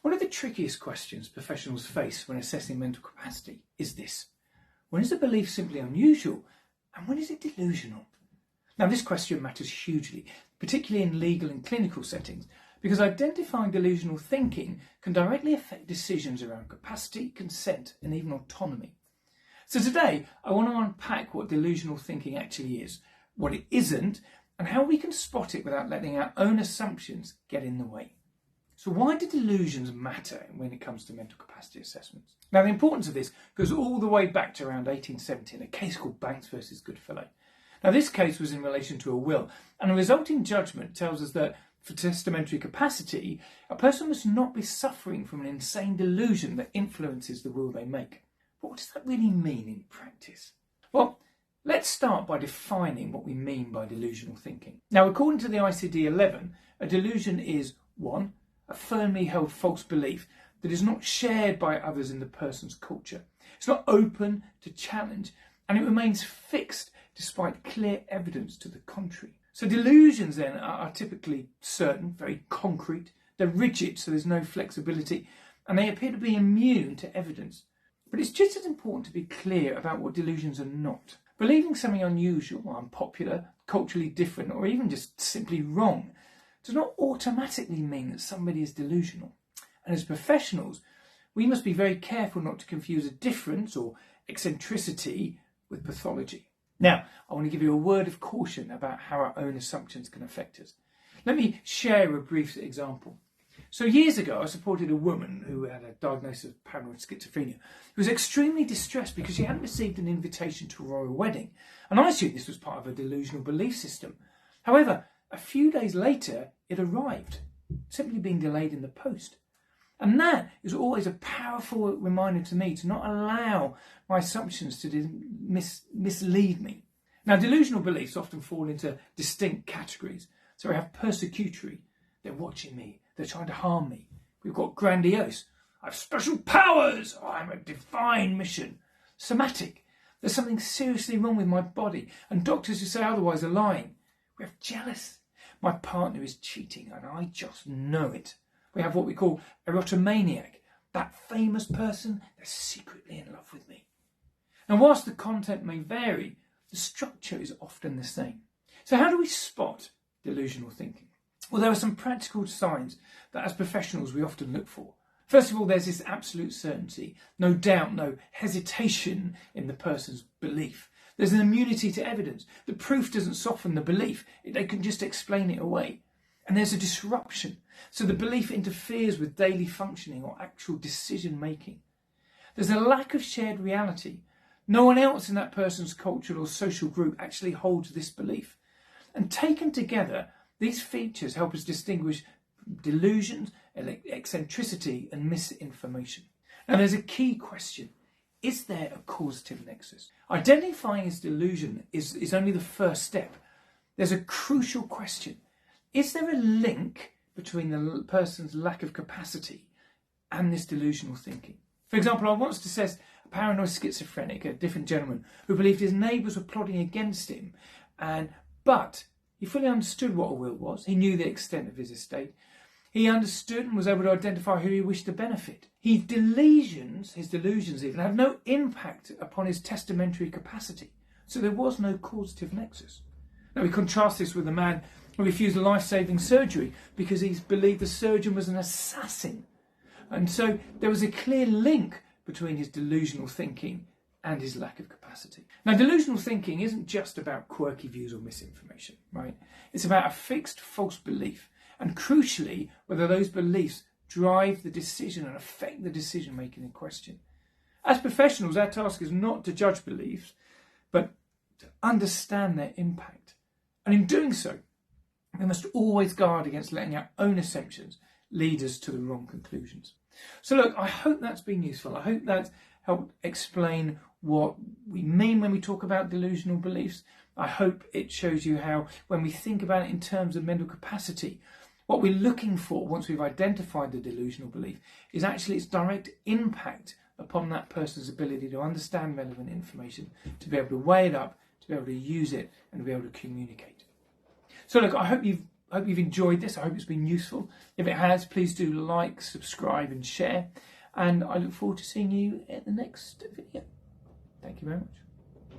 One of the trickiest questions professionals face when assessing mental capacity is this: when is a belief simply unusual and when is it delusional? Now, this question matters hugely, particularly in legal and clinical settings, because identifying delusional thinking can directly affect decisions around capacity, consent, and even autonomy. So today, I want to unpack what delusional thinking actually is, what it isn't, and how we can spot it without letting our own assumptions get in the way. So why do delusions matter when it comes to mental capacity assessments? Now, the importance of this goes all the way back to around 1870 in a case called Banks versus Goodfellow. Now, this case was in relation to a will, and the resulting judgment tells us that for testamentary capacity, a person must not be suffering from an insane delusion that influences the will they make. But what does that really mean in practice? Well, let's start by defining what we mean by delusional thinking. Now, according to the ICD-11, a delusion is 1. A firmly held false belief that is not shared by others in the person's culture. It's not open to challenge, and it remains fixed despite clear evidence to the contrary. So delusions then are typically certain, very concrete, they're rigid, so there's no flexibility, and they appear to be immune to evidence. But it's just as important to be clear about what delusions are not. Believing something unusual, unpopular, culturally different, or even just simply wrong does not automatically mean that somebody is delusional. And as professionals, we must be very careful not to confuse a difference or eccentricity with pathology. Now, I want to give you a word of caution about how our own assumptions can affect us. Let me share a brief example. So years ago, I supported a woman who had a diagnosis of paranoid schizophrenia, who was extremely distressed because she hadn't received an invitation to a royal wedding. And I assumed this was part of a delusional belief system. However, a few days later, it arrived, simply being delayed in the post. And that is always a powerful reminder to me to not allow my assumptions to mislead me. Now, delusional beliefs often fall into distinct categories. So we have persecutory, they're watching me, they're trying to harm me. We've got grandiose, I have special powers, I'm a divine mission. Somatic, there's something seriously wrong with my body, and doctors who say otherwise are lying. We have jealous, my partner is cheating and I just know it. We have what we call erotomaniac, that famous person that's secretly in love with me. And whilst the content may vary, the structure is often the same. So how do we spot delusional thinking? Well, there are some practical signs that as professionals we often look for. First of all, there's this absolute certainty, no doubt, no hesitation in the person's belief. There's an immunity to evidence. The proof doesn't soften the belief, they can just explain it away. And there's a disruption, so the belief interferes with daily functioning or actual decision making. There's a lack of shared reality. No one else in that person's cultural or social group actually holds this belief. And taken together, these features help us distinguish delusions, eccentricity and misinformation. Now there's a key question. Is there a causative nexus? Identifying as delusion is only the first step. There's a crucial question. Is there a link between the person's lack of capacity and this delusional thinking? For example, I once assessed a paranoid schizophrenic, a different gentleman, who believed his neighbours were plotting against him, but he fully understood what a will was. He knew the extent of his estate. He understood and was able to identify who he wished to benefit. His delusions even, had no impact upon his testamentary capacity. So there was no causative nexus. Now we contrast this with a man who refused a life-saving surgery because he believed the surgeon was an assassin. And so there was a clear link between his delusional thinking and his lack of capacity. Now, delusional thinking isn't just about quirky views or misinformation, right? It's about a fixed false belief, and crucially, whether those beliefs drive the decision and affect the decision-making in question. As professionals, our task is not to judge beliefs, but to understand their impact. And in doing so, we must always guard against letting our own assumptions lead us to the wrong conclusions. So look, I hope that's been useful. I hope that's helped explain what we mean when we talk about delusional beliefs. I hope it shows you how, when we think about it in terms of mental capacity, what we're looking for once we've identified the delusional belief is actually its direct impact upon that person's ability to understand relevant information, to be able to weigh it up, to be able to use it, and to be able to communicate. So look, I hope you've I hope you've enjoyed this. I hope it's been useful. If it has, please do like, subscribe and share. And I look forward to seeing you at the next video. Thank you very much.